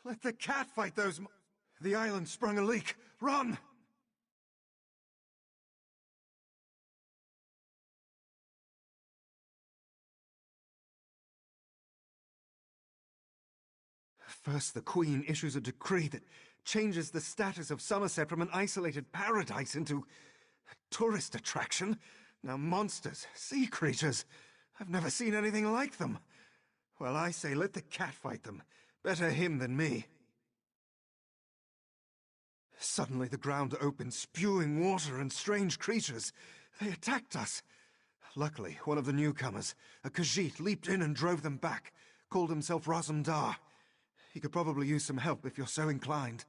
Let the cat fight those The island sprung a leak. Run! First, the Queen issues a decree that changes the status of Somerset from an isolated paradise into a tourist attraction. Now monsters, sea creatures, I've never seen anything like them. Well, I say let the cat fight them. Better him than me. Suddenly the ground opened, spewing water and strange creatures. They attacked us. Luckily, one of the newcomers, a Khajiit, leaped in and drove them back, called himself Razumdar. He could probably use some help if you're so inclined.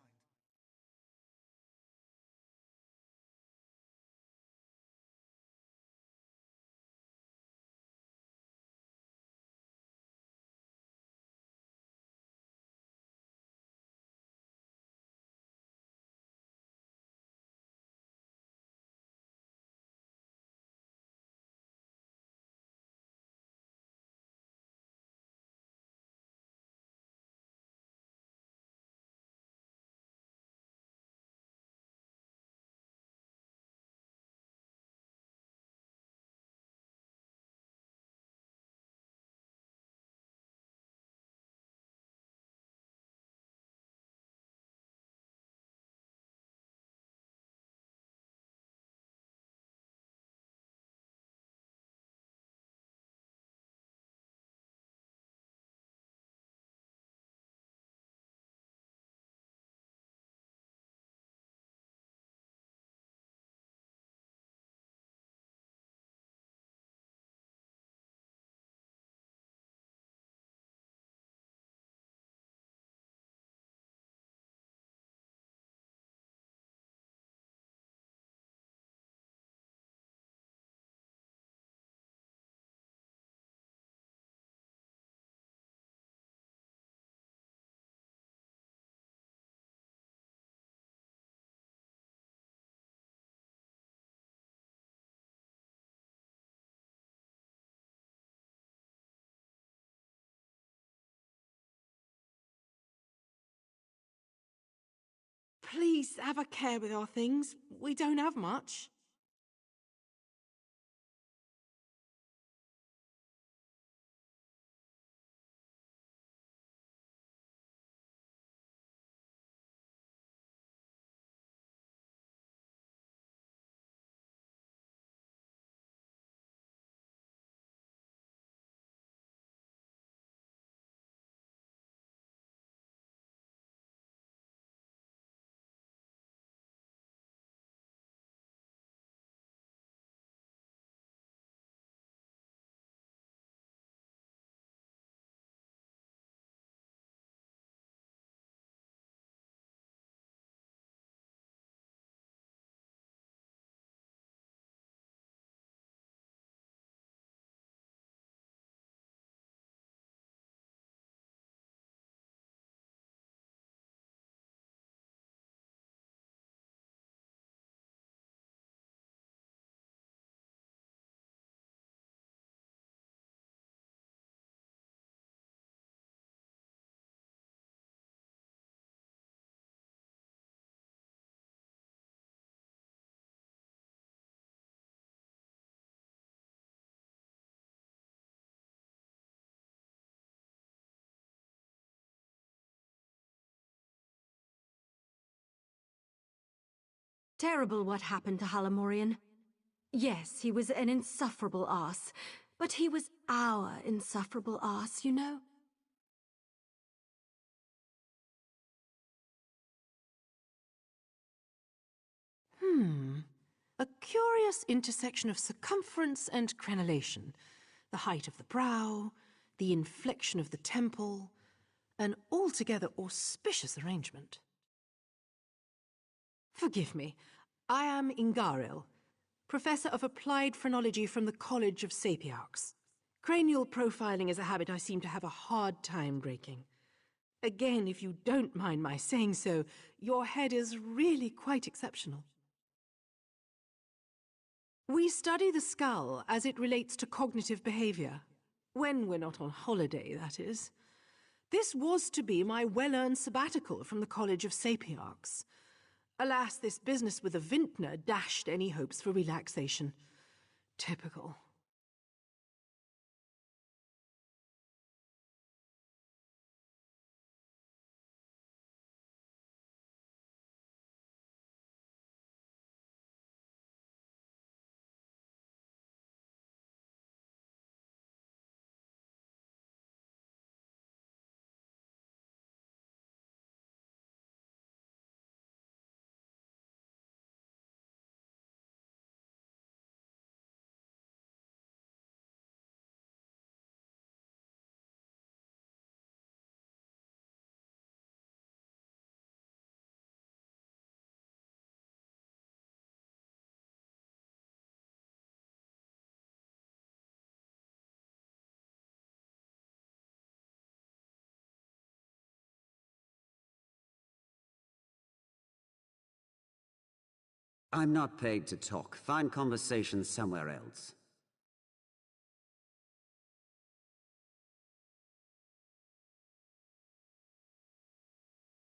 Please have a care with our things. We don't have much. Terrible what happened to Halamorian. Yes, he was an insufferable ass, but he was our insufferable ass, you know? A curious intersection of circumference and crenellation. The height of the brow, the inflection of the temple, an altogether auspicious arrangement. Forgive me, I am Ingaril, Professor of Applied Phrenology from the College of Sapiarchs. Cranial profiling is a habit I seem to have a hard time breaking. Again, if you don't mind my saying so, your head is really quite exceptional. We study the skull as it relates to cognitive behavior. When we're not on holiday, that is. This was to be my well-earned sabbatical from the College of Sapiarchs. Alas, this business with the vintner dashed any hopes for relaxation. Typical. I'm not paid to talk. Find conversation somewhere else.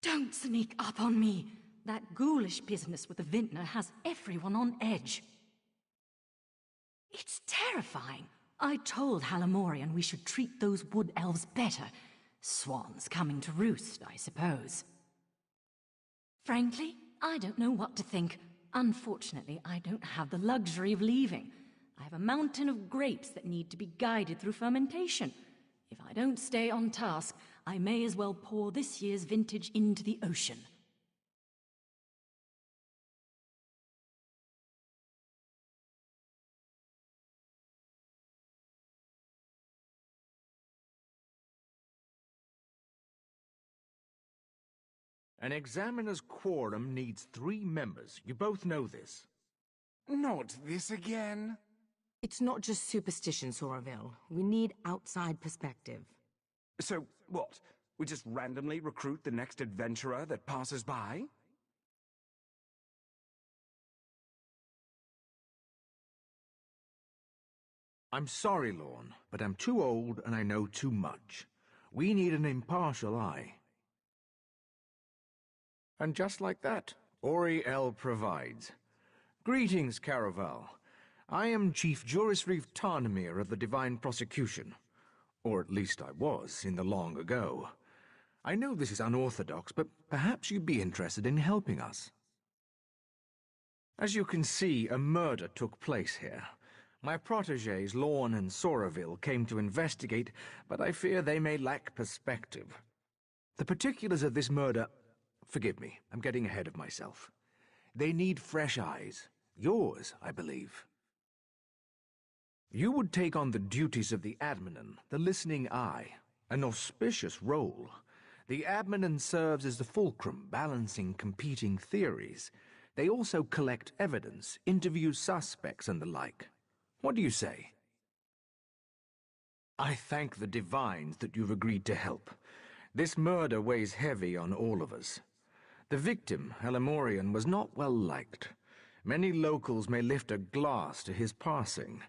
Don't sneak up on me! That ghoulish business with the vintner has everyone on edge. It's terrifying. I told Halamorian we should treat those wood elves better. Swans coming to roost, I suppose. Frankly, I don't know what to think. Unfortunately, I don't have the luxury of leaving. I have a mountain of grapes that need to be guided through fermentation. If I don't stay on task, I may as well pour this year's vintage into the ocean. An examiner's quorum needs 3 members. You both know this. Not this again. It's not just superstition, Soraville. We need outside perspective. So, what? We just randomly recruit the next adventurer that passes by? I'm sorry, Lorne, but I'm too old and I know too much. We need an impartial eye. And just like that, Ori L provides. Greetings, Caraval. I am Chief Juris Reeve Tarnamir of the Divine Prosecution. Or at least I was, in the long ago. I know this is unorthodox, but perhaps you'd be interested in helping us. As you can see, a murder took place here. My protégés, Lorne and Soraville, came to investigate, but I fear they may lack perspective. The particulars of this murder... Forgive me, I'm getting ahead of myself. They need fresh eyes. Yours, I believe. You would take on the duties of the adminan, the listening eye, an auspicious role. The adminan serves as the fulcrum, balancing competing theories. They also collect evidence, interview suspects, and the like. What do you say? I thank the divines that you've agreed to help. This murder weighs heavy on all of us. The victim, Halamorian, was not well liked. Many locals may lift a glass to his passing.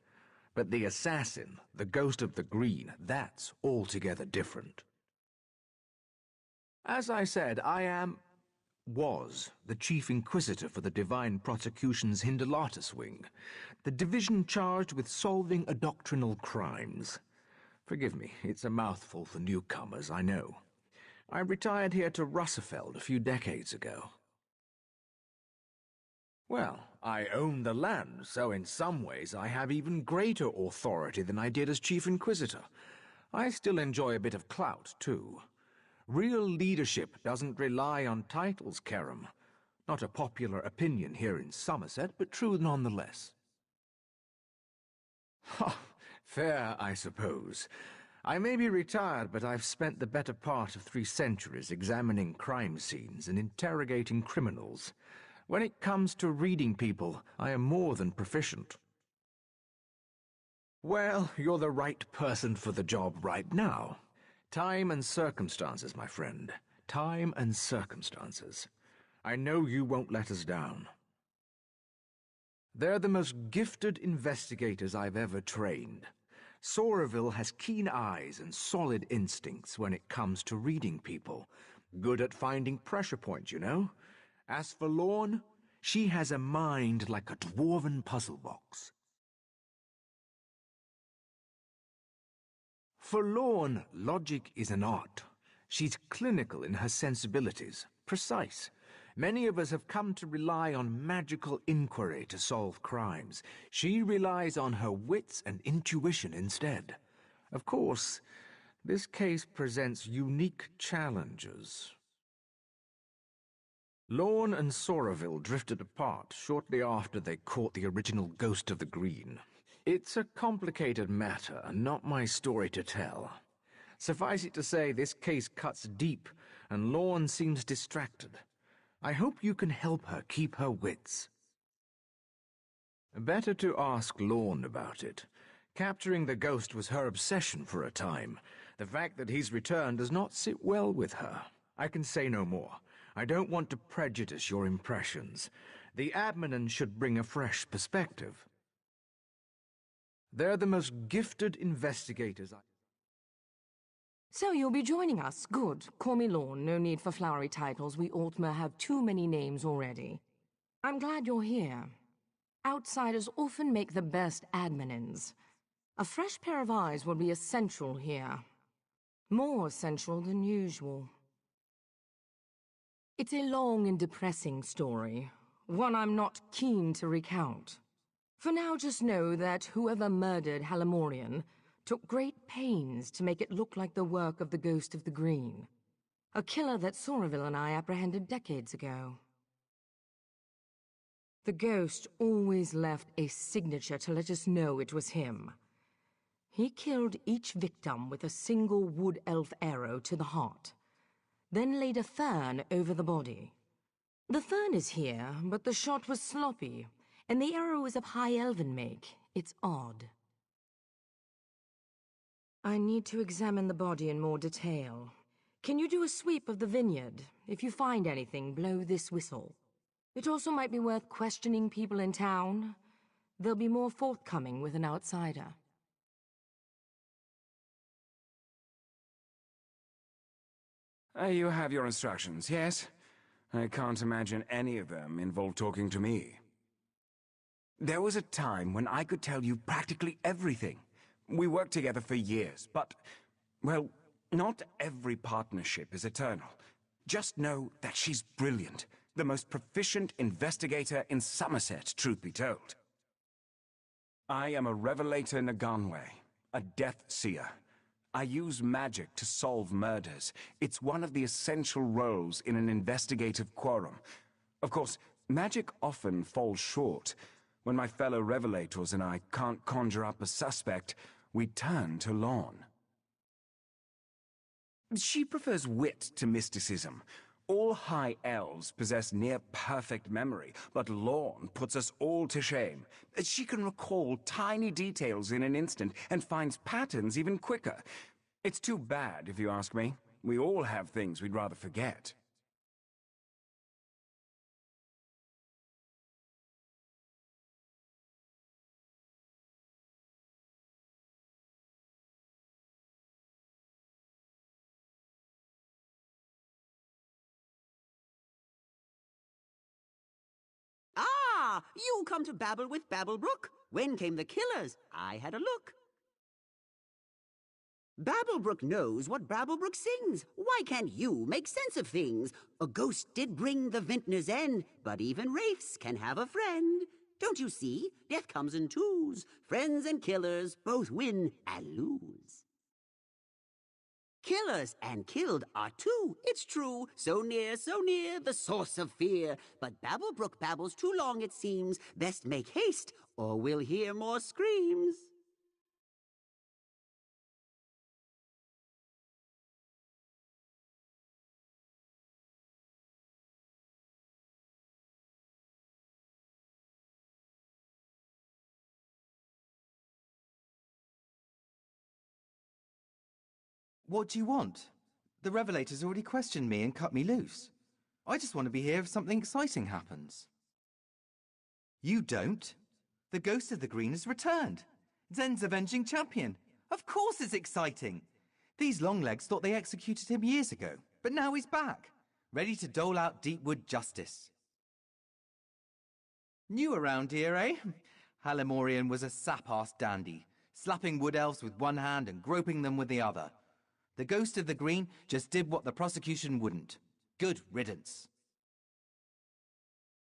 But the assassin, the ghost of the green, that's altogether different. As I said, was the Chief Inquisitor for the Divine Prosecution's Hindelatus wing, the division charged with solving doctrinal crimes. Forgive me, it's a mouthful for newcomers, I know. I retired here to Russefeld a few decades ago. Well, I own the land, so in some ways I have even greater authority than I did as Chief Inquisitor. I still enjoy a bit of clout, too. Real leadership doesn't rely on titles, Kerem. Not a popular opinion here in Somerset, but true nonetheless. Ha! Fair, I suppose. I may be retired, but I've spent the better part of 3 centuries examining crime scenes and interrogating criminals. When it comes to reading people, I am more than proficient. Well, you're the right person for the job right now. Time and circumstances, my friend. Time and circumstances. I know you won't let us down. They're the most gifted investigators I've ever trained. Soraville has keen eyes and solid instincts when it comes to reading people. Good at finding pressure points, you know. As for Lorne, she has a mind like a dwarven puzzle box. For Lorne, logic is an art. She's clinical in her sensibilities, precise. Many of us have come to rely on magical inquiry to solve crimes. She relies on her wits and intuition instead. Of course, this case presents unique challenges. Lorne and Soraville drifted apart shortly after they caught the original Ghost of the Green. It's a complicated matter, and not my story to tell. Suffice it to say, this case cuts deep, and Lorne seems distracted. I hope you can help her keep her wits. Better to ask Lorne about it. Capturing the ghost was her obsession for a time. The fact that he's returned does not sit well with her. I can say no more. I don't want to prejudice your impressions. The admin should bring a fresh perspective. They're the most gifted investigators. So you'll be joining us. Good. Call me Lorne. No need for flowery titles. We Altmer have too many names already. I'm glad you're here. Outsiders often make the best adminins. A fresh pair of eyes will be essential here. More essential than usual. It's a long and depressing story. One I'm not keen to recount. For now, just know that whoever murdered Halimorian took great pains to make it look like the work of the Ghost of the Green, a killer that Soraville and I apprehended decades ago. The ghost always left a signature to let us know it was him. He killed each victim with a single wood elf arrow to the heart, then laid a fern over the body. The fern is here, but the shot was sloppy, and the arrow is of high elven make. It's odd. I need to examine the body in more detail. Can you do a sweep of the vineyard? If you find anything, blow this whistle. It also might be worth questioning people in town. They'll be more forthcoming with an outsider. You have your instructions, yes? I can't imagine any of them involve talking to me. There was a time when I could tell you practically everything. We worked together for years, but, well, not every partnership is eternal. Just know that she's brilliant, the most proficient investigator in Somerset, truth be told. I am a Revelator Naganwe, a Death Seer. I use magic to solve murders. It's one of the essential roles in an investigative quorum. Of course, magic often falls short. When my fellow Revelators and I can't conjure up a suspect, we turn to Lorne. She prefers wit to mysticism. All high elves possess near-perfect memory, but Lorne puts us all to shame. She can recall tiny details in an instant and finds patterns even quicker. It's too bad, if you ask me. We all have things we'd rather forget. Ah, you come to babble with Babblebrook? When came the killers? I had a look. Babblebrook knows what Babblebrook sings. Why can't you make sense of things? A ghost did bring the vintner's end, but even wraiths can have a friend. Don't you see? Death comes in twos. Friends and killers both win and lose. Killers and killed are two, it's true. So near, the source of fear. But Babblebrook babbles too long, it seems. Best make haste, or we'll hear more screams. What do you want? The Revelator's already questioned me and cut me loose. I just want to be here if something exciting happens. You don't. The Ghost of the Green has returned. Zen's avenging champion. Of course it's exciting. These Longlegs thought they executed him years ago, but now he's back, ready to dole out Deepwood justice. New around here, eh? Halimorian was a sap-ass dandy, slapping wood elves with one hand and groping them with the other. The Ghost of the Green just did what the prosecution wouldn't. Good riddance.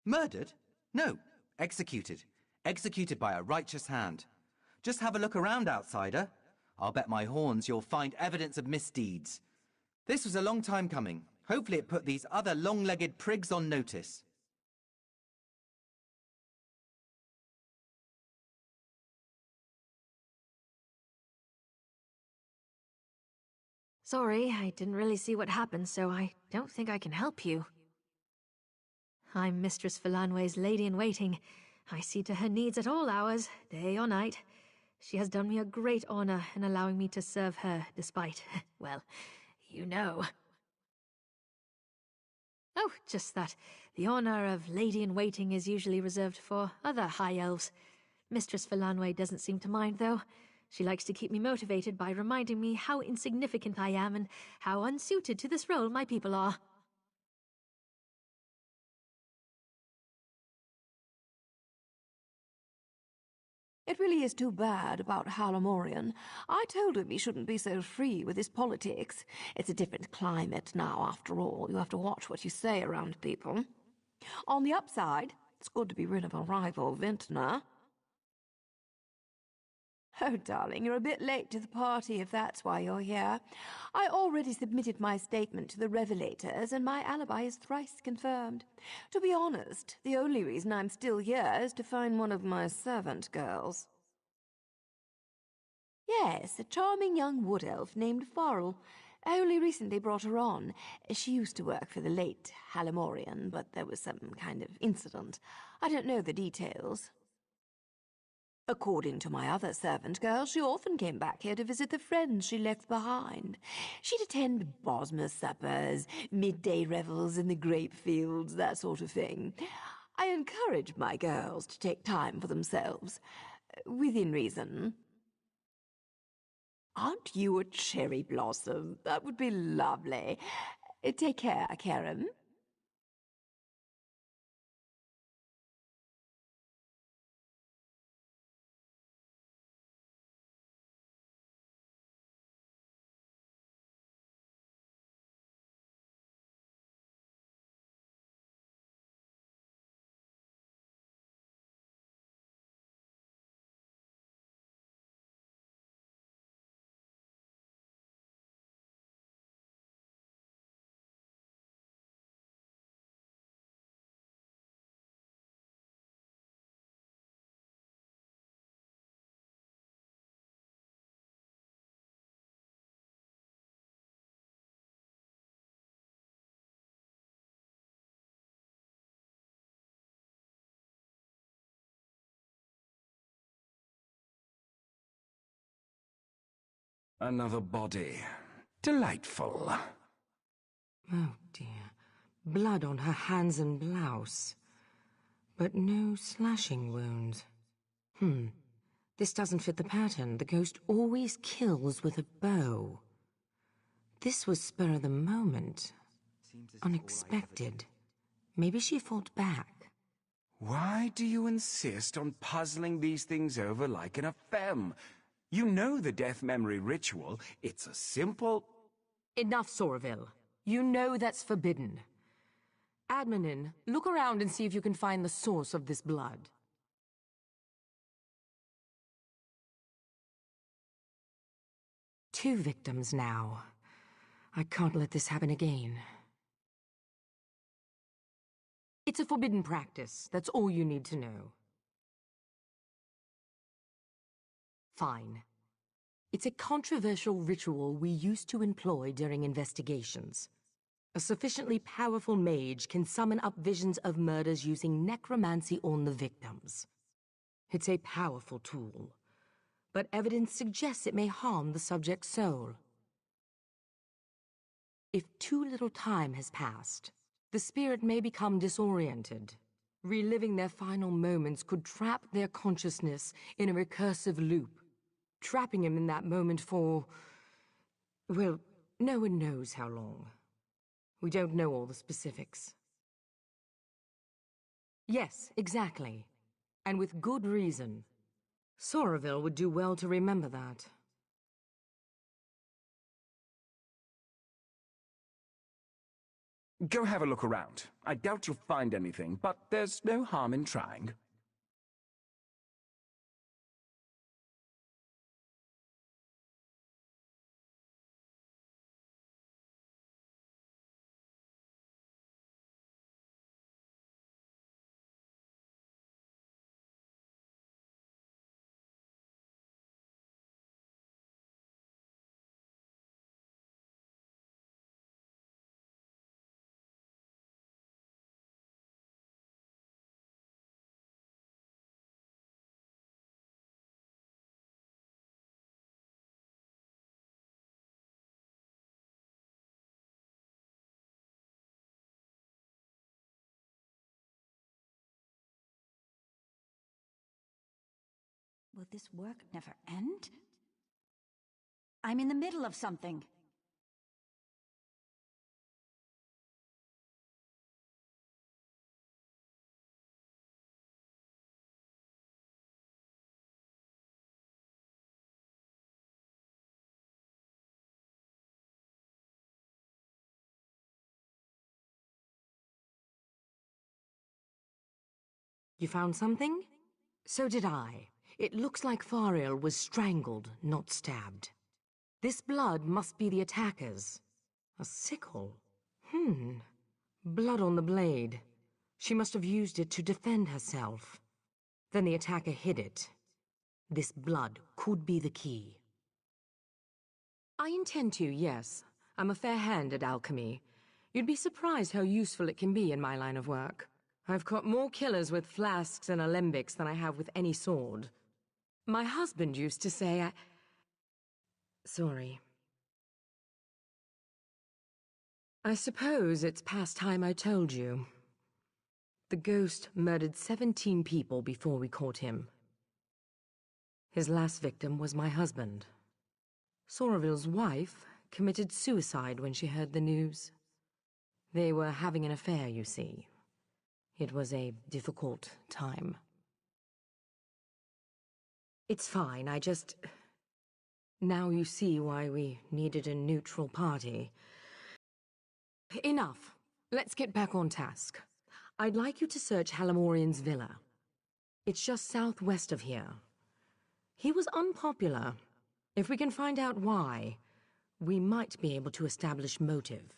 Murdered? No, executed. Executed by a righteous hand. Just have a look around, outsider. I'll bet my horns you'll find evidence of misdeeds. This was a long time coming. Hopefully it put these other long-legged prigs on notice. Sorry, I didn't really see what happened, so I don't think I can help you. I'm Mistress Philanway's lady-in-waiting. I see to her needs at all hours, day or night. She has done me a great honor in allowing me to serve her, despite, well, you know. Oh, just that. The honor of lady-in-waiting is usually reserved for other high elves. Mistress Philanway doesn't seem to mind, though. She likes to keep me motivated by reminding me how insignificant I am and how unsuited to this role my people are. It really is too bad about Halimorian. I told him he shouldn't be so free with his politics. It's a different climate now, after all. You have to watch what you say around people. On the upside, it's good to be rid of a rival vintner. Oh, darling, you're a bit late to the party if that's why you're here. I already submitted my statement to the revelators, and my alibi is thrice confirmed. To be honest, the only reason I'm still here is to find one of my servant girls. Yes, a charming young wood elf named Farrell. I only recently brought her on. She used to work for the late Halimorian, but there was some kind of incident. I don't know the details. According to my other servant girl, she often came back here to visit the friends she left behind. She'd attend Bosmer suppers, midday revels in the grape fields, that sort of thing. I encourage my girls to take time for themselves, within reason. Aren't you a cherry blossom? That would be lovely. Take care, Karen. Another body. Delightful. Oh, dear. Blood on her hands and blouse. But no slashing wounds. This doesn't fit the pattern. The ghost always kills with a bow. This was spur of the moment. Unexpected. Maybe she fought back. Why do you insist on puzzling these things over like an femme? You know the death memory ritual. It's a simple... Enough, Sorville. You know that's forbidden. Admin, look around and see if you can find the source of this blood. Two victims now. I can't let this happen again. It's a forbidden practice. That's all you need to know. Fine. It's a controversial ritual we used to employ during investigations. A sufficiently powerful mage can summon up visions of murders using necromancy on the victims. It's a powerful tool, but evidence suggests it may harm the subject's soul. If too little time has passed, the spirit may become disoriented. Reliving their final moments could trap their consciousness in a recursive loop. trapping him in that moment for... well, no one knows how long. We don't know all the specifics. Yes, exactly. And with good reason. Soraville would do well to remember that. Go have a look around. I doubt you'll find anything, but there's no harm in trying. Will this work never end? I'm in the middle of something. You found something? So did I. It looks like Fariel was strangled, not stabbed. This blood must be the attacker's. A sickle? Blood on the blade. She must have used it to defend herself. Then the attacker hid it. This blood could be the key. I intend to, yes. I'm a fair hand at alchemy. You'd be surprised how useful it can be in my line of work. I've caught more killers with flasks and alembics than I have with any sword. My husband used to say Sorry. I suppose it's past time I told you. The ghost murdered 17 people before we caught him. His last victim was my husband. Soraville's wife committed suicide when she heard the news. They were having an affair, you see. It was a difficult time. It's fine, Now you see why we needed a neutral party. Enough. Let's get back on task. I'd like you to search Halamorian's villa. It's just southwest of here. He was unpopular. If we can find out why, we might be able to establish motive.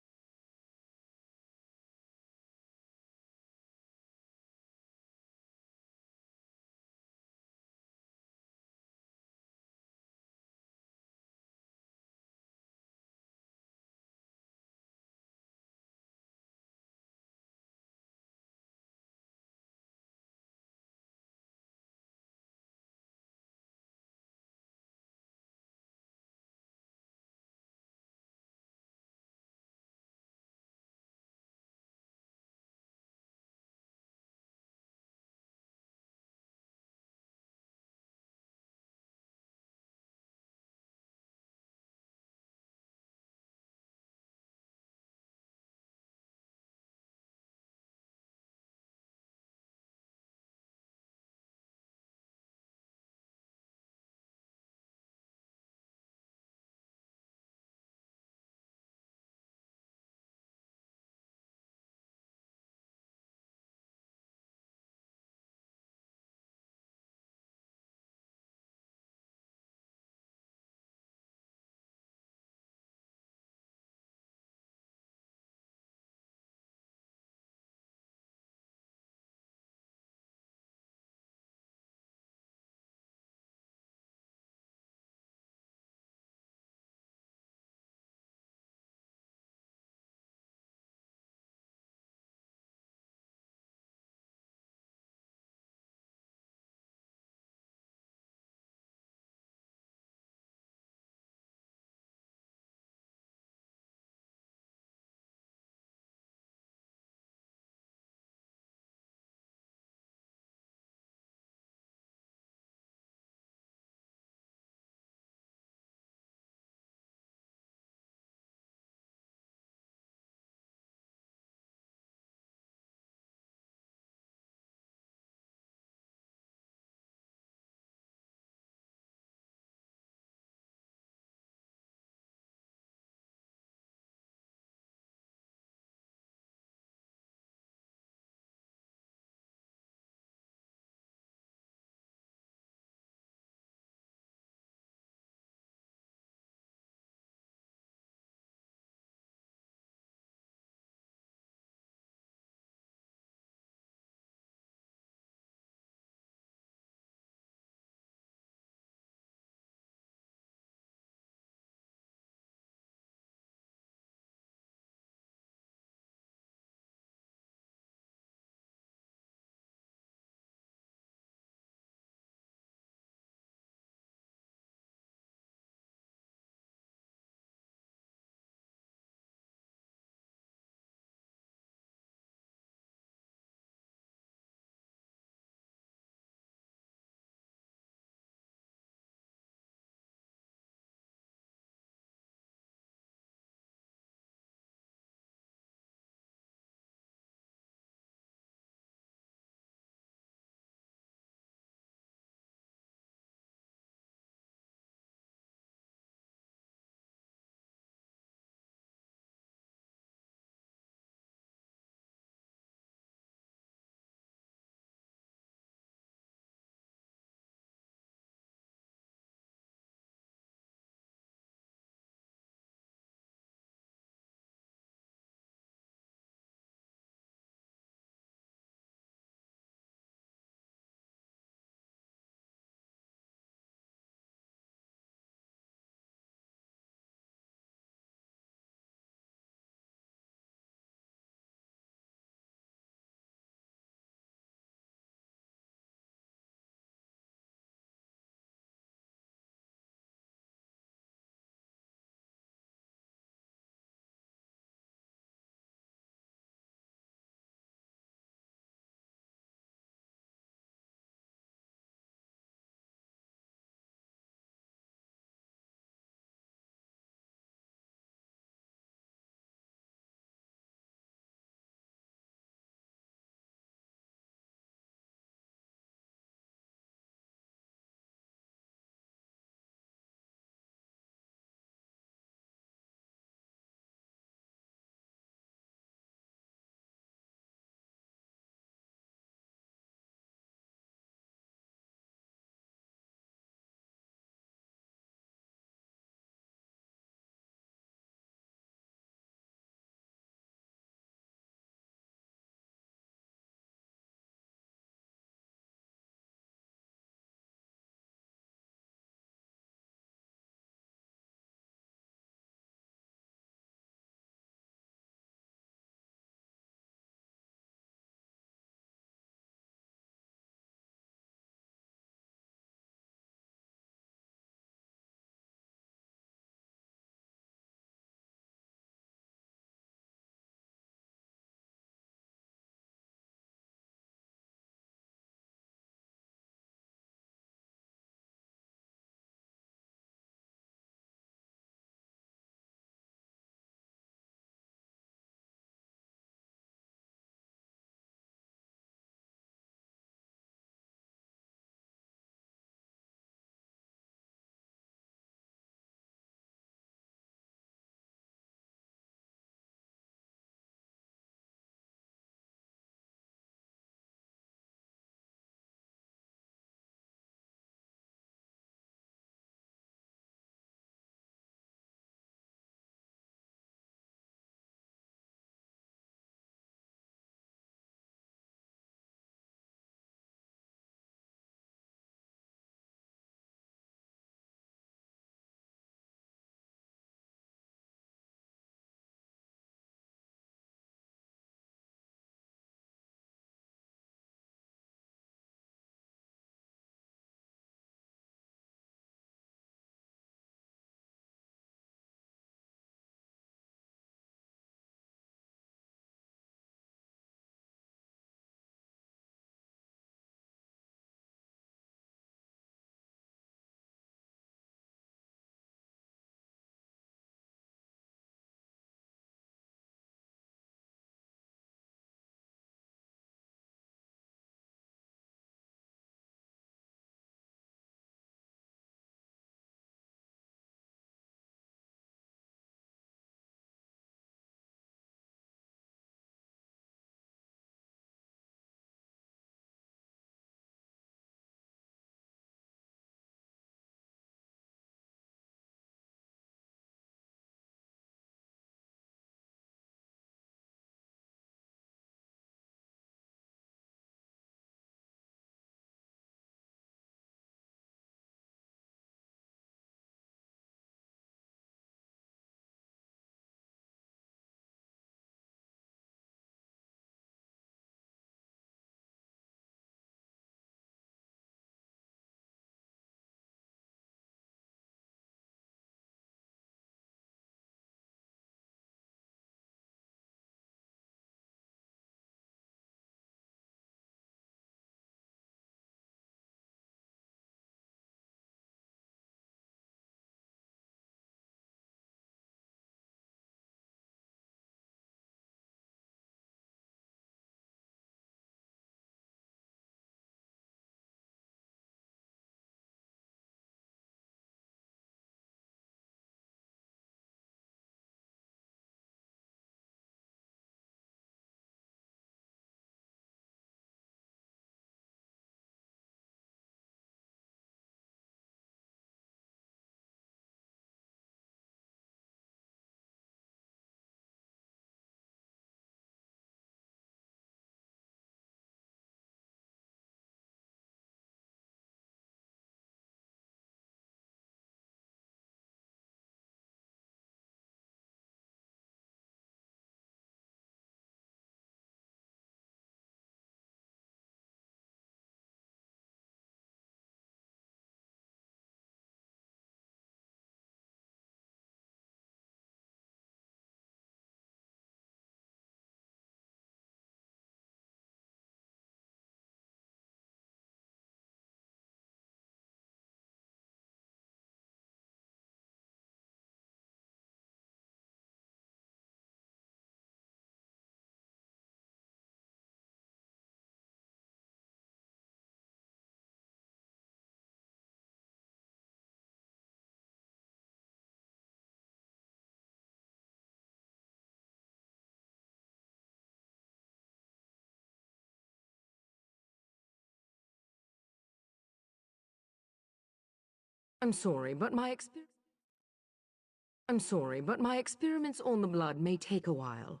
I'm sorry, but my experiments on the blood may take a while.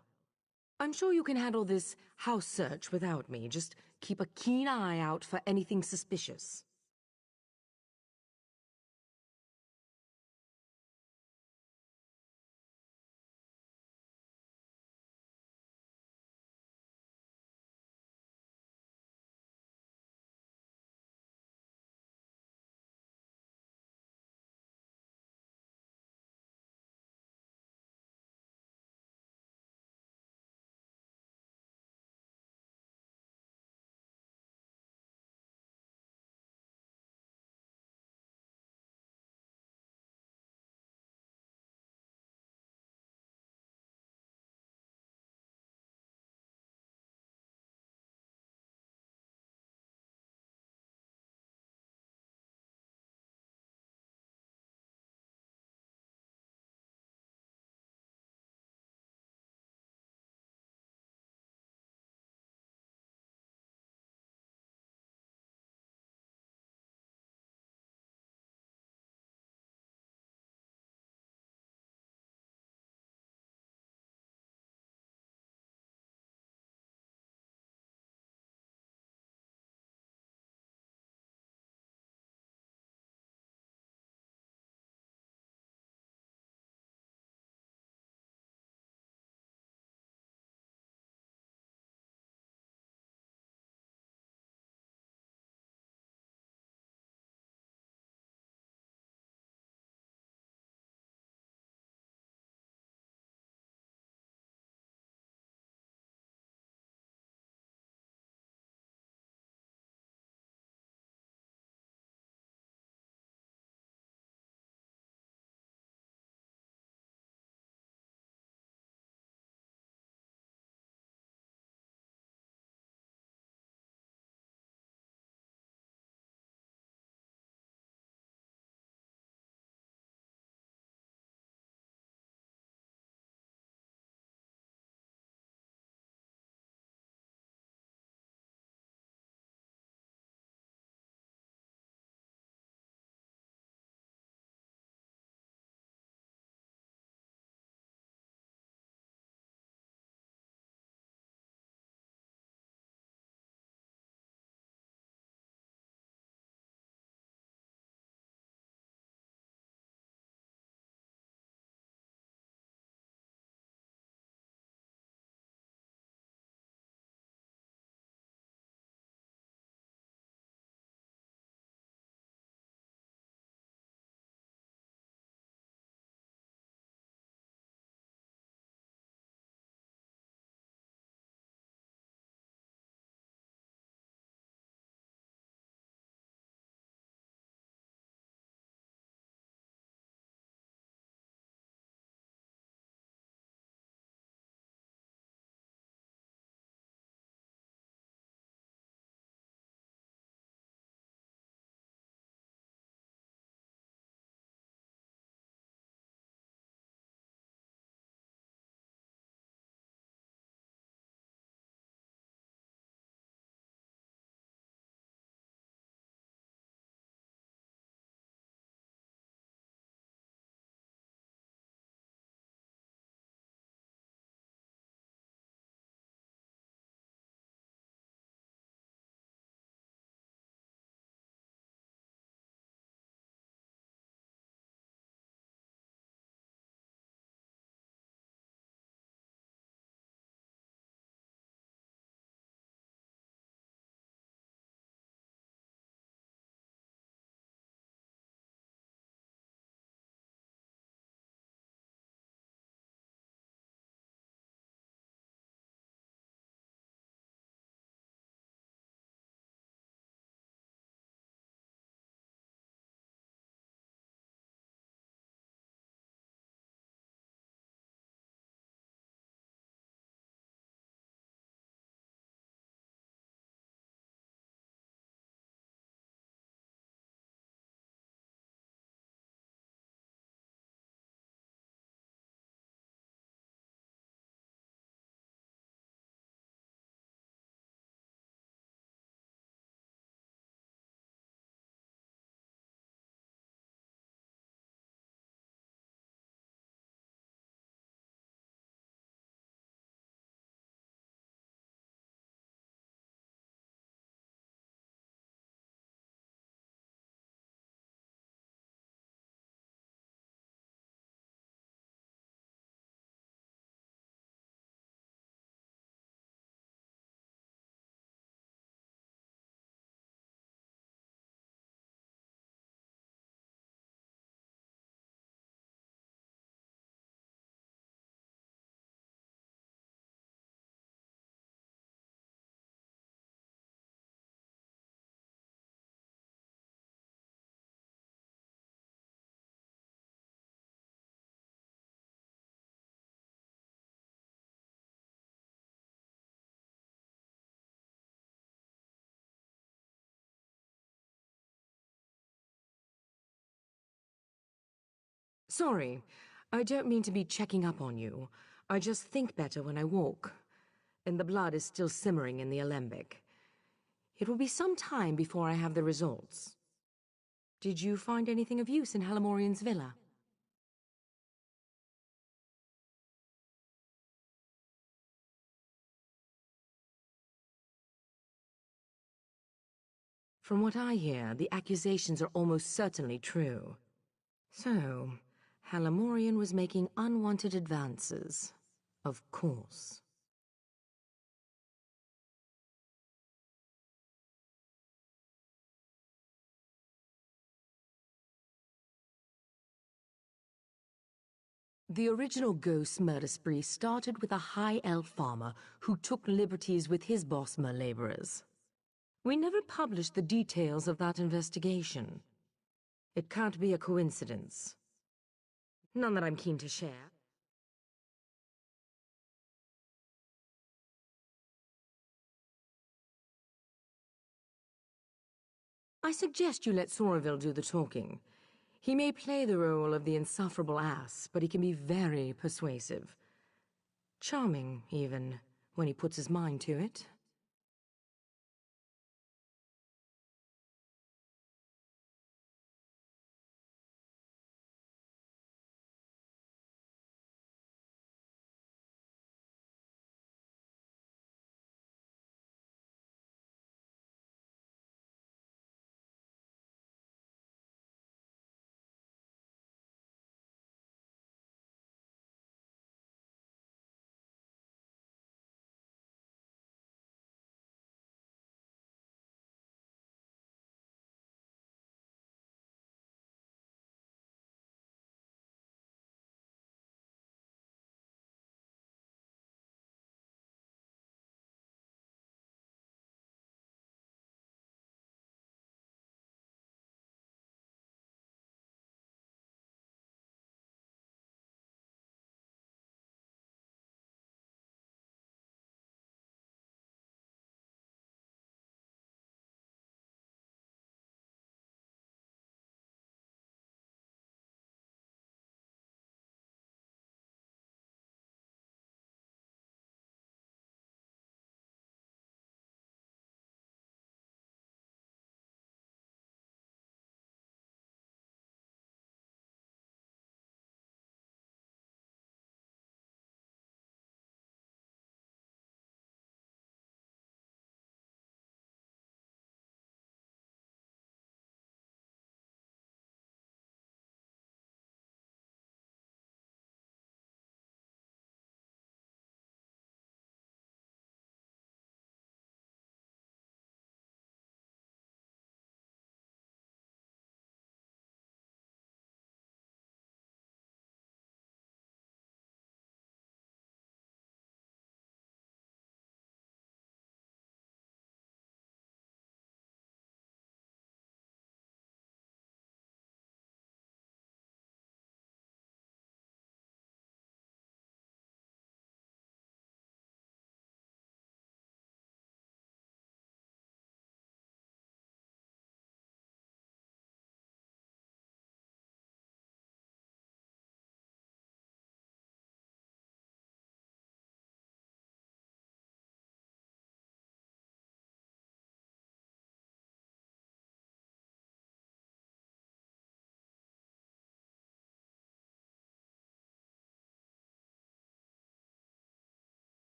I'm sure you can handle this house search without me. Just keep a keen eye out for anything suspicious. Sorry, I don't mean to be checking up on you. I just think better when I walk. And the blood is still simmering in the alembic. It will be some time before I have the results. Did you find anything of use in Halamorian's villa? From what I hear, the accusations are almost certainly true. So, Halamorian was making unwanted advances. Of course. The original ghost murder spree started with a high elf farmer who took liberties with his Bosmer laborers. We never published the details of that investigation. It can't be a coincidence. None that I'm keen to share. I suggest you let Soraville do the talking. He may play the role of the insufferable ass, but he can be very persuasive. Charming, even, when he puts his mind to it.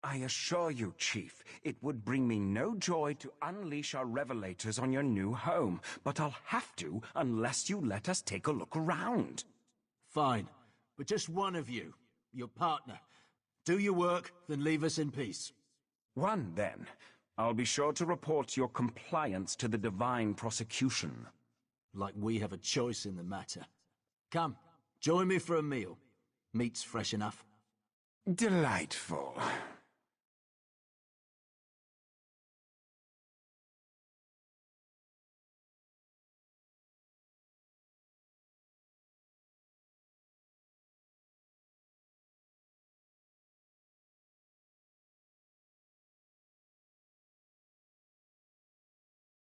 I assure you, Chief, it would bring me no joy to unleash our revelators on your new home, but I'll have to unless you let us take a look around. Fine, but just one of you, your partner. Do your work, then leave us in peace. One, then. I'll be sure to report your compliance to the Divine Prosecution. Like we have a choice in the matter. Come, join me for a meal. Meat's fresh enough. Delightful.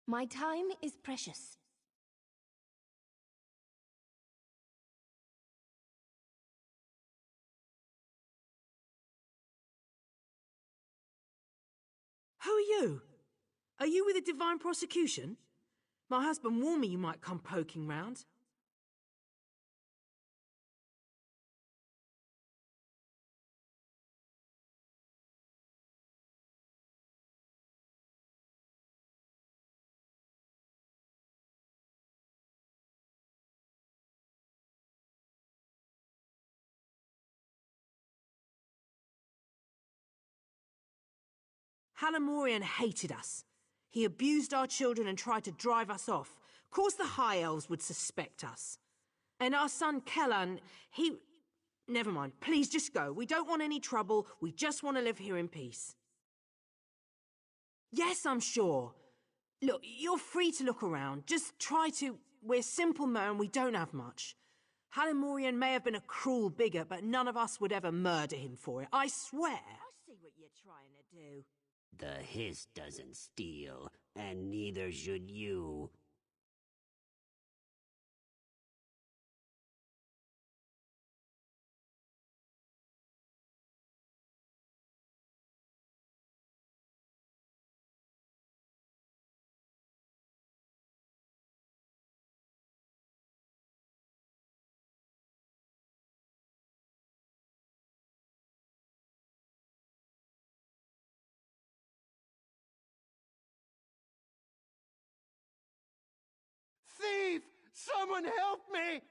My time is precious. Who are you? Are you with the Divine Prosecution? My husband warned me you might come poking round. Halamorian hated us. He abused our children and tried to drive us off. Of course the High Elves would suspect us. And our son Kellan, he... Never mind, please just go. We don't want any trouble. We just want to live here in peace. Yes, I'm sure. Look, you're free to look around. Just try to... We're simple men, we don't have much. Halamorian may have been a cruel bigot, but none of us would ever murder him for it. I swear. I see what you're trying to do. The hiss doesn't steal, and neither should you. Thief! Someone help me!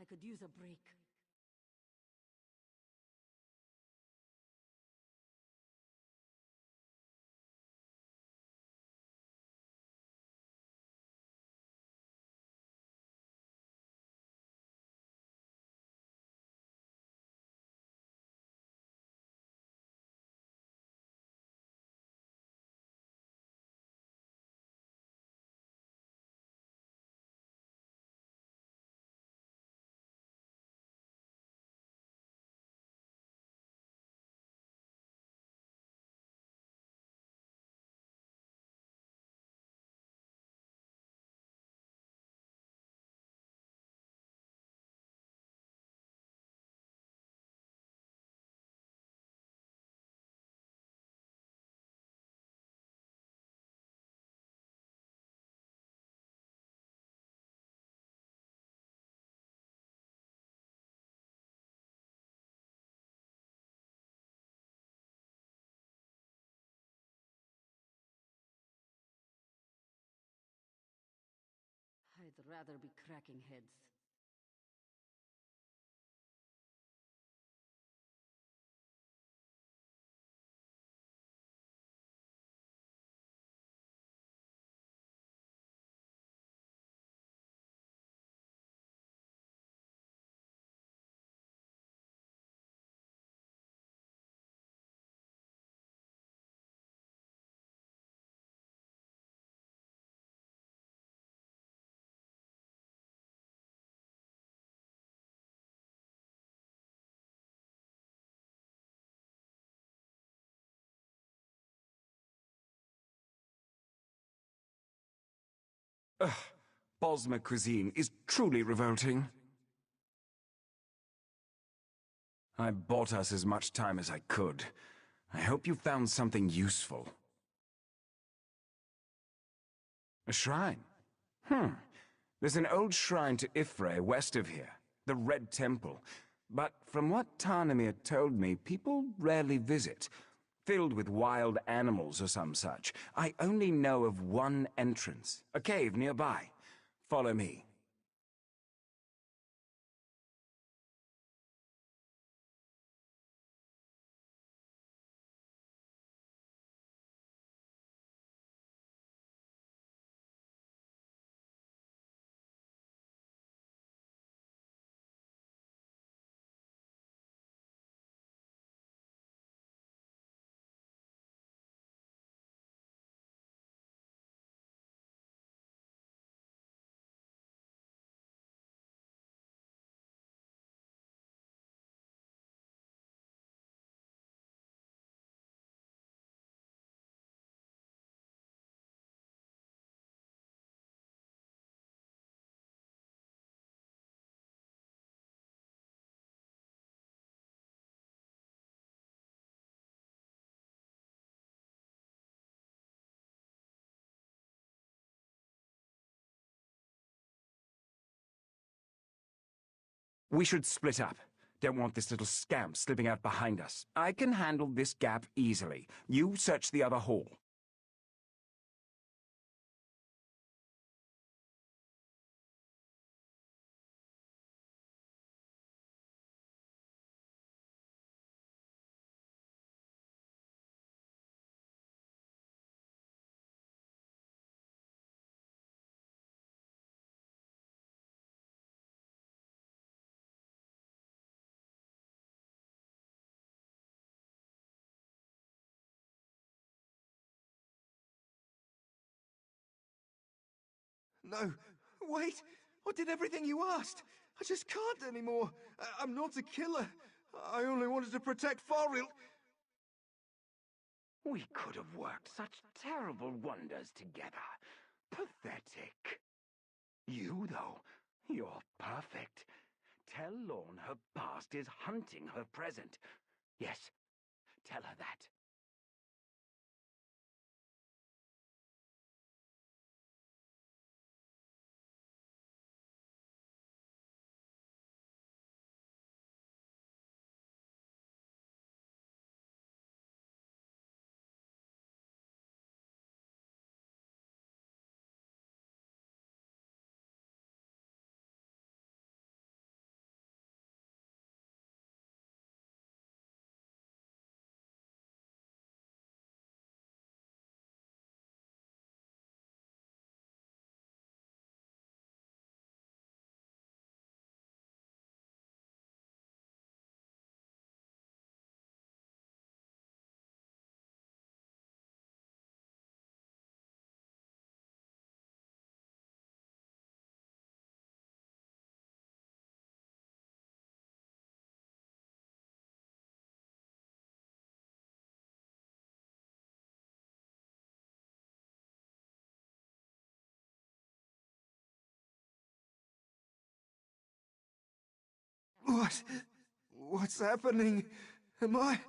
I could use a break. I'd rather be cracking heads. Ugh, Bosmer cuisine is truly revolting. I bought us as much time as I could. I hope you found something useful. A shrine? There's an old shrine to Ifre west of here, the Red Temple. But from what Tarnamir told me, people rarely visit. Filled with wild animals or some such. I only know of one entrance, a cave nearby. Follow me. We should split up. Don't want this little scamp slipping out behind us. I can handle this gap easily. You search the other hall. No, wait! I did everything you asked! I just can't anymore! I'm not a killer! I only wanted to protect Farrell! We could have worked such terrible wonders together. Pathetic. You, though, you're perfect. Tell Lorne her past is hunting her present. Yes, tell her that. What's happening? Am I...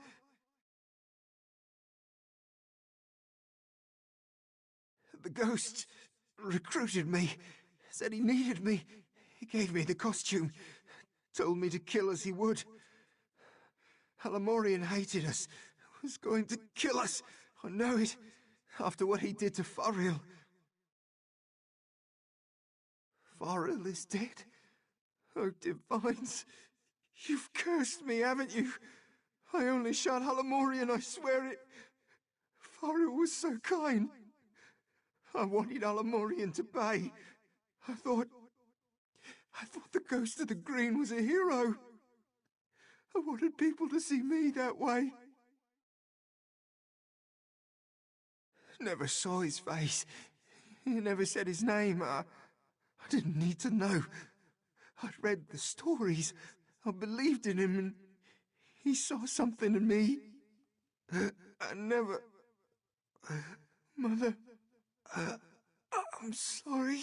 The ghost recruited me, said he needed me. He gave me the costume, told me to kill as he would. Alamorian hated us, was going to kill us. I know it, after what he did to Fariel. Farrell is dead. Oh, Divines, you've cursed me, haven't you? I only shot Halamorian, I swear it. Farrell was so kind. I wanted Halamorian to pay. I thought the Ghost of the Green was a hero. I wanted people to see me that way. Never saw his face. He never said his name. I didn't need to know. I'd read the stories. I believed in him, and he saw something in me. I never... Mother... I'm sorry.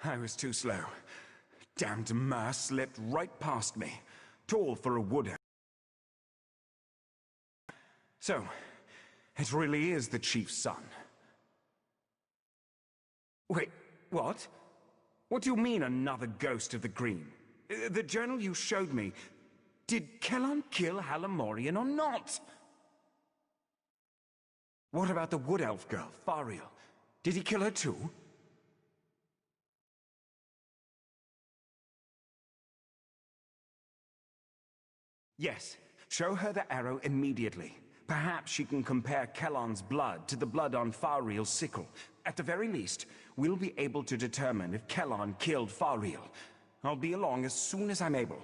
I was too slow. Damned Mer slipped right past me. Tall for a wood elf. So, it really is the chief's son. Wait, what? What do you mean, another Ghost of the Green? The journal you showed me, did Kellan kill Halamorian or not? What about the wood elf girl, Fariel? Did he kill her too? Yes, show her the arrow immediately. Perhaps she can compare Kellan's blood to the blood on Fariel's sickle. At the very least, we'll be able to determine if Kellan killed Fariel. I'll be along as soon as I'm able.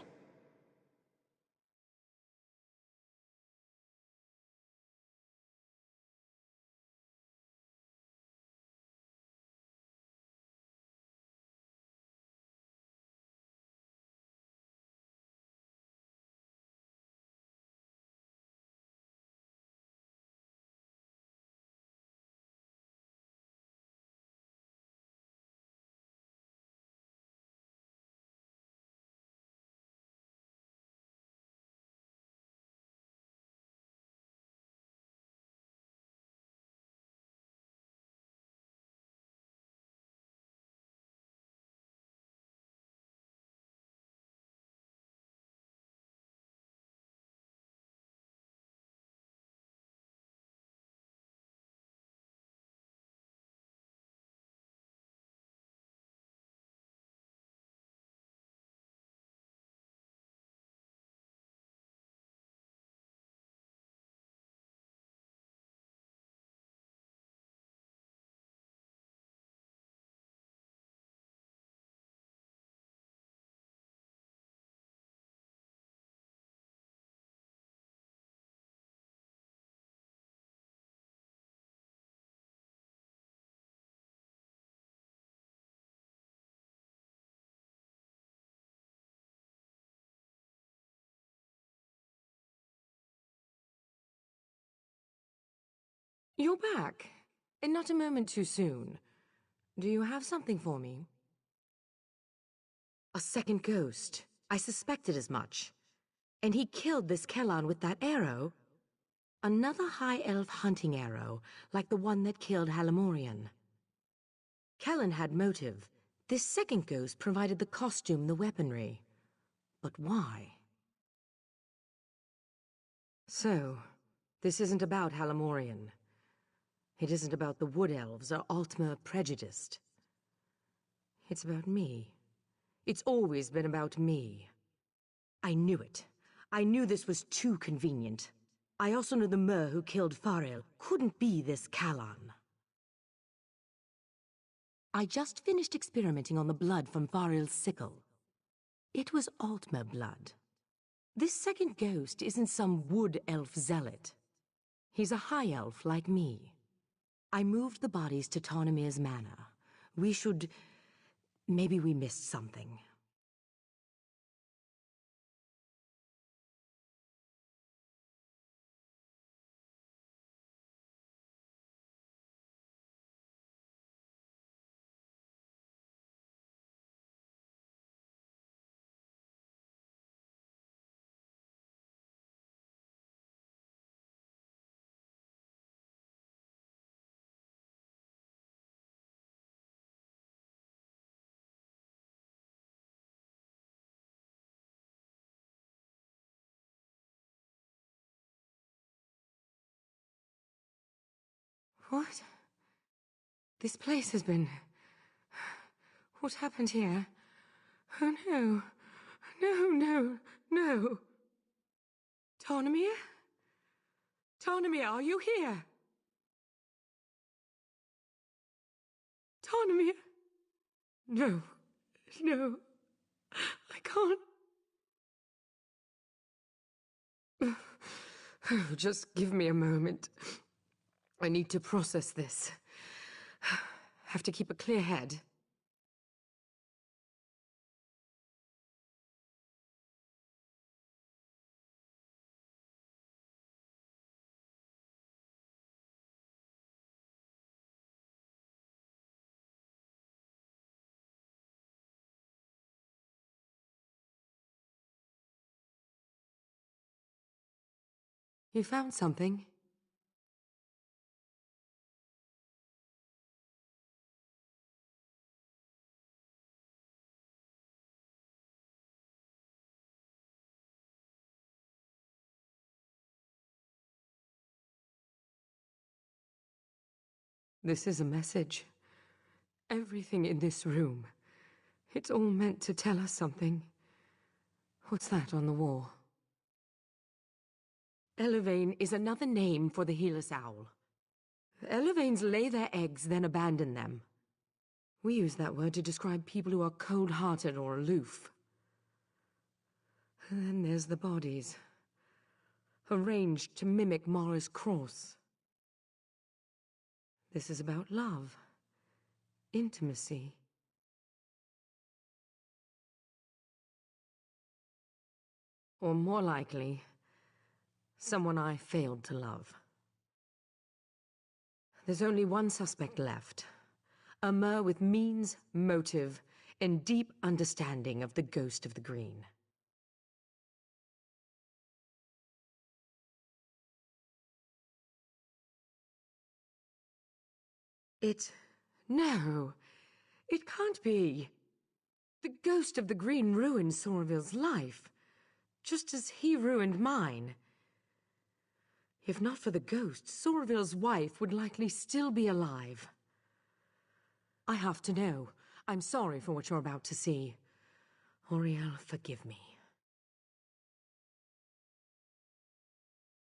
You're back, and not a moment too soon. Do you have something for me? A second ghost. I suspected as much. And he killed this Kellan with that arrow? Another high elf hunting arrow, like the one that killed Halamorian. Kellan had motive. This second ghost provided the costume, the weaponry. But why? So, this isn't about Halamorian. It isn't about the Wood Elves or Altmer prejudiced. It's about me. It's always been about me. I knew it. I knew this was too convenient. I also knew the Mer who killed Fariel couldn't be this Kellan. I just finished experimenting on the blood from Faril's sickle. It was Altmer blood. This second ghost isn't some wood elf zealot. He's a high elf like me. I moved the bodies to Tarnamir's manor. We should... maybe we missed something. What? This place has been... What happened here? Oh no. No. Tarnamir? Tarnamir, are you here? Tarnamir? No. I can't. Oh, just give me a moment. I need to process this. Have to keep a clear head. You found something? This is a message. Everything in this room. It's all meant to tell us something. What's that on the wall? Elevane is another name for the Helus owl. Elevanes lay their eggs, then abandon them. We use that word to describe people who are cold-hearted or aloof. And then there's the bodies. Arranged to mimic Mara's cross. This is about love. Intimacy. Or more likely, someone I failed to love. There's only one suspect left. A Mer with means, motive, and deep understanding of the ghost of the green. No. It can't be. The ghost of the green ruined Soraville's life, just as he ruined mine. If not for the ghost, Soraville's wife would likely still be alive. I have to know. I'm sorry for what you're about to see. Auriel, forgive me.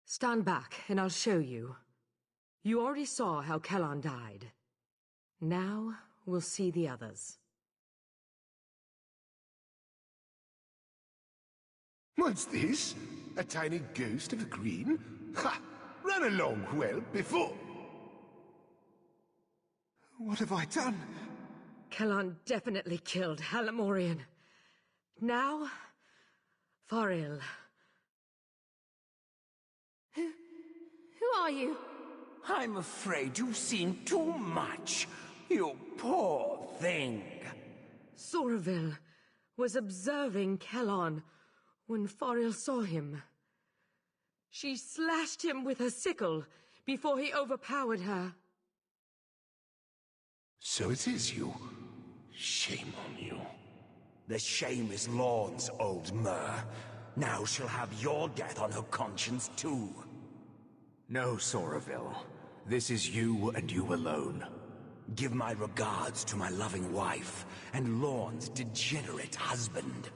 Stand back, and I'll show you. You already saw how Kellan died. Now, we'll see the others. What's this? A tiny ghost of a green? Ha! Run along, well, before... What have I done? Kellan definitely killed Halamorian. Now, Faril. Who are you? I'm afraid you've seen too much, you poor thing. Soraville was observing Kellan when Faril saw him. She slashed him with her sickle before he overpowered her. So it is you. Shame on you. The shame is Lorne's, old Mer. Now she'll have your death on her conscience, too. No, Soraville. This is you and you alone. Give my regards to my loving wife and Lorne's degenerate husband.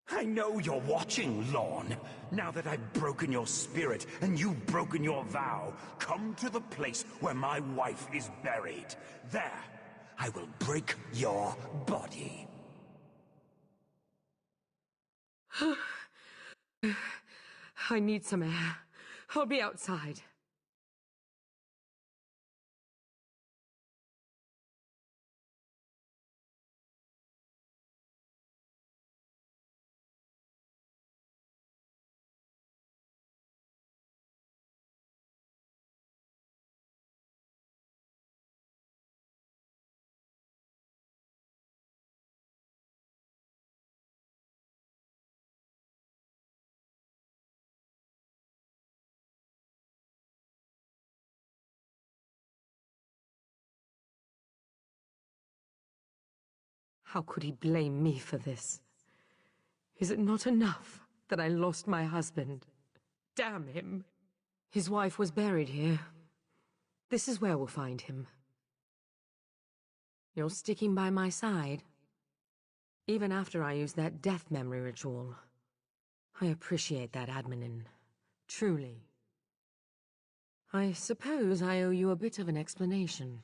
I know you're watching, Lorne. Now that I've broken your spirit and you've broken your vow, come to the place where my wife is buried. There, I will break your body. I need some air. I'll be outside. How could he blame me for this? Is it not enough that I lost my husband? Damn him! His wife was buried here. This is where we'll find him. You're sticking by my side. Even after I used that death memory ritual. I appreciate that, Admin. Truly. I suppose I owe you a bit of an explanation.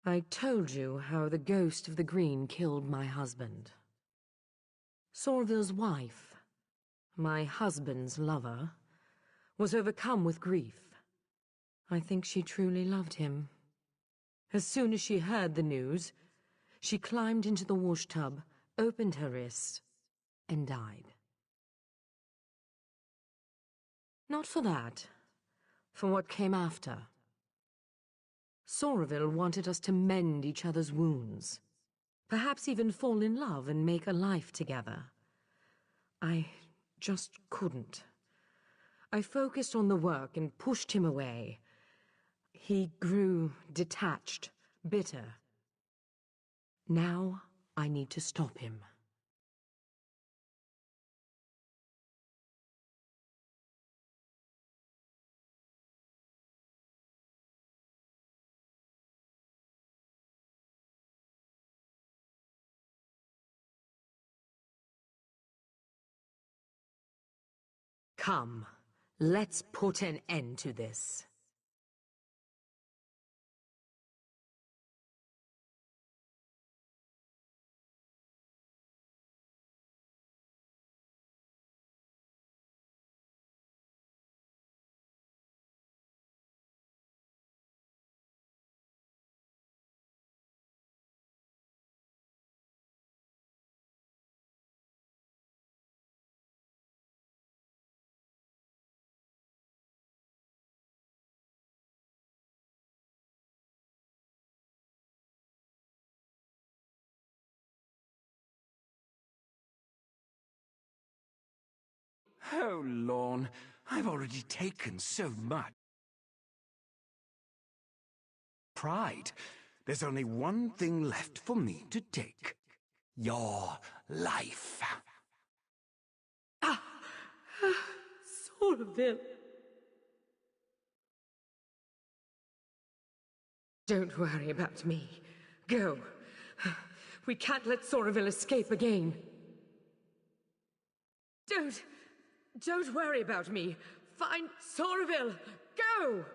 I told you how the ghost of the Green killed my husband. Sorville's wife, my husband's lover, was overcome with grief. I think she truly loved him. As soon as she heard the news, she climbed into the wash tub, opened her wrist, and died. Not for that, for what came after. Sorville wanted us to mend each other's wounds, perhaps even fall in love and make a life together. I just couldn't. I focused on the work and pushed him away. He grew detached, bitter. Now I need to stop him. Come, let's put an end to this. Oh, Lorne, I've already taken so much. Pride. There's only one thing left for me to take. Your life. Sorville. Don't worry about me. Go. We can't let Sorville escape again. Don't worry about me. Find Sorville. Go!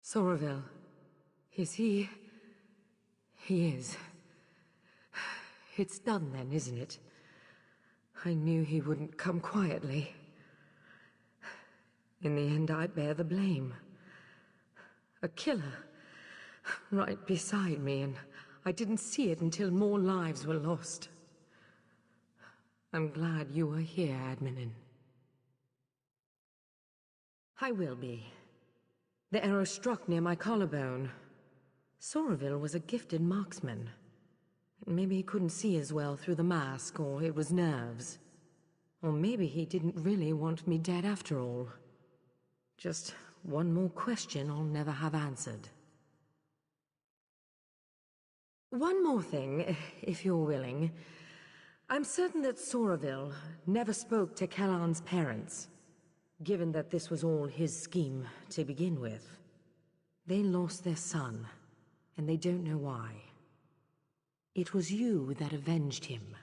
Soraville. Is he... He is. It's done then, isn't it? I knew he wouldn't come quietly. In the end, I bear the blame. A killer, right beside me, and I didn't see it until more lives were lost. I'm glad you were here, Admin. I will be. The arrow struck near my collarbone. Soraville was a gifted marksman. Maybe he couldn't see as well through the mask, or it was nerves. Or maybe he didn't really want me dead after all. Just one more question I'll never have answered. One more thing, if you're willing. I'm certain that Soraville never spoke to Kellan's parents, given that this was all his scheme to begin with. They lost their son, and they don't know why. It was you that avenged him.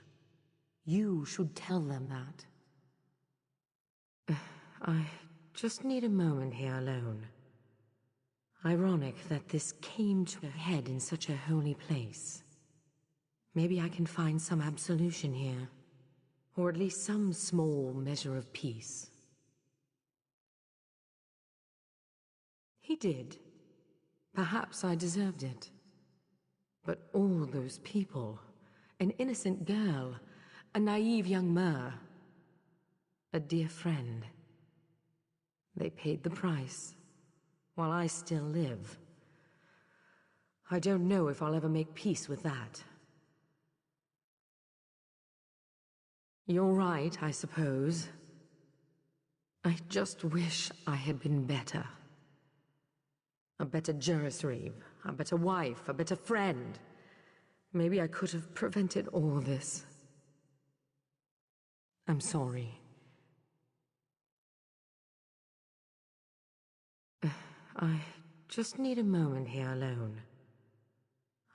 You should tell them that. I just need a moment here alone. Ironic that this came to a head in such a holy place. Maybe I can find some absolution here, or at least some small measure of peace. He did. Perhaps I deserved it. But all those people, an innocent girl, a naive young Mer, a dear friend, they paid the price, while I still live. I don't know if I'll ever make peace with that. You're right, I suppose. I just wish I had been better. A better Juris Reeve, a better wife, a better friend. Maybe I could have prevented all this. I'm sorry. I just need a moment here alone.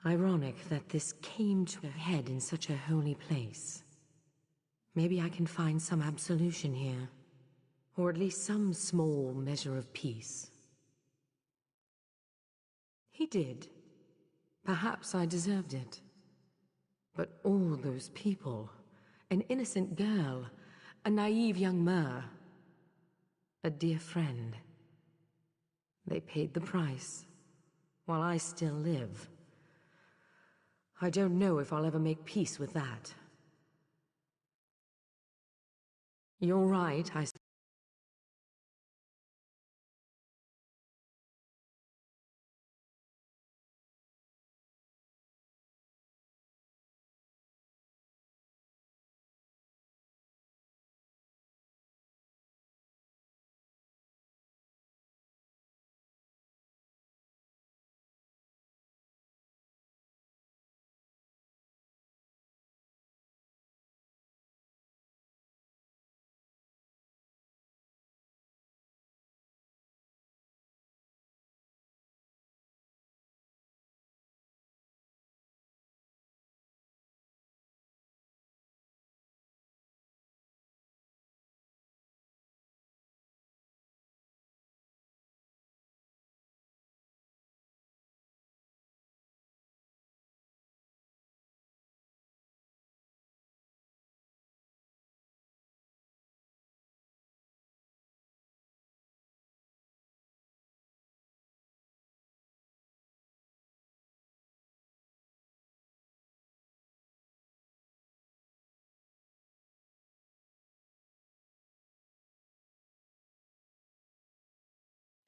Ironic that this came to a head in such a holy place. Maybe I can find some absolution here, or at least some small measure of peace. He did. Perhaps I deserved it. But all those people, an innocent girl, a naive young Mer, a dear friend, they paid the price, while I still live. I don't know if I'll ever make peace with that. You're right,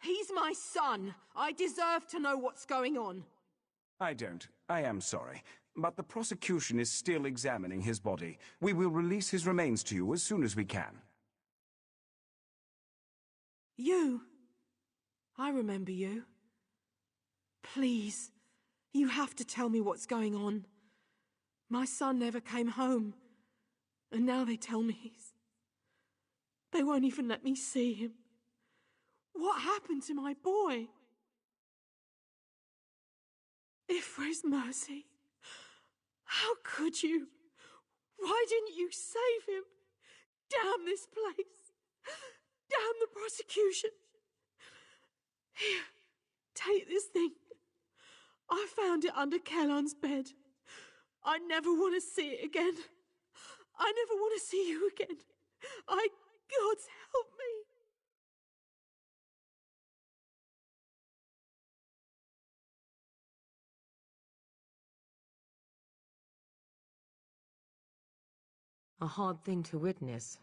He's my son. I deserve to know what's going on. I don't. I am sorry. But the prosecution is still examining his body. We will release his remains to you as soon as we can. You. I remember you. Please, you have to tell me what's going on. My son never came home, and now they tell me they won't even let me see him. What happened to my boy? Ifra's mercy. How could you? Why didn't you save him? Damn this place. Damn the prosecution. Here, take this thing. I found it under Kellon's bed. I never want to see it again. I never want to see you again. God's help me. A hard thing to witness,